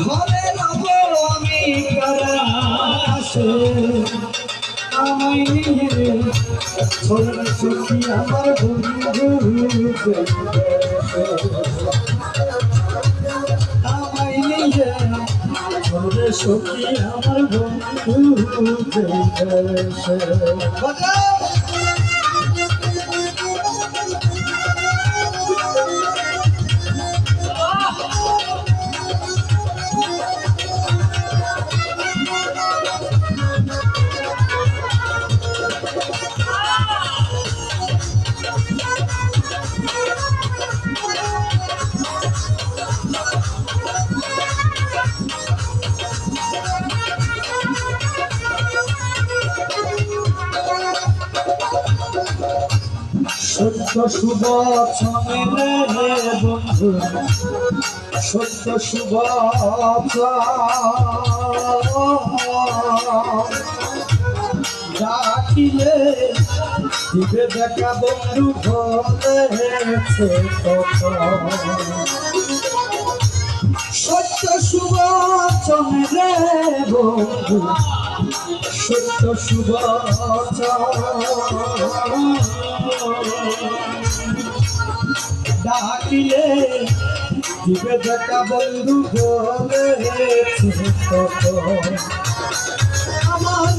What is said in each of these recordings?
ঘরে রব আমি কারাসে আমায় নিয়ে ছোড়ে সখী আমার বন্ধু আমায় নিয়ে ছোড়ে সখী আমার বন্ধু সত্য শুভ চমেলে বন্ধু সত্য শুভ ডাকিলে দিবে দেখা বন্ধু ঘরেছে সত্য শুভ চমেলে বন্ধু সত্য শুভ ডাকিলে দিবে দেখা বন্ধু ঘরেছে আমার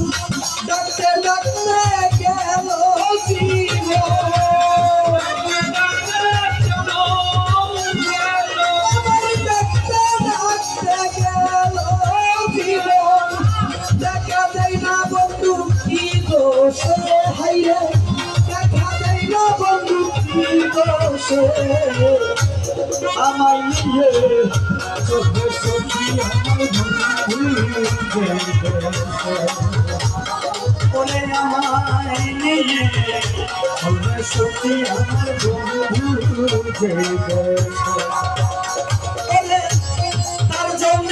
ডাকতে ডাকতে গেল দেখা দেয় না বন্ধু কি দোষ হাইরে দেখা দেয় না বন্ধু কি দোষ আমায় নিয়ে চোখে সখী বলে আমায় নিয়ে চোখে সখী আমার বন্ধু তার জন্য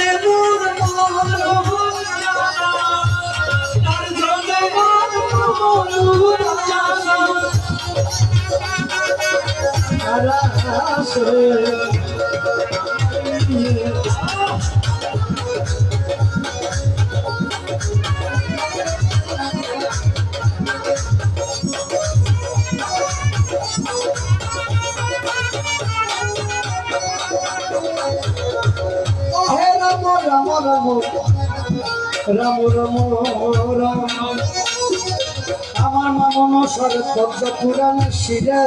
রাম রাম রাম আমার মামন সর পদ্ম পুরাণ শিরে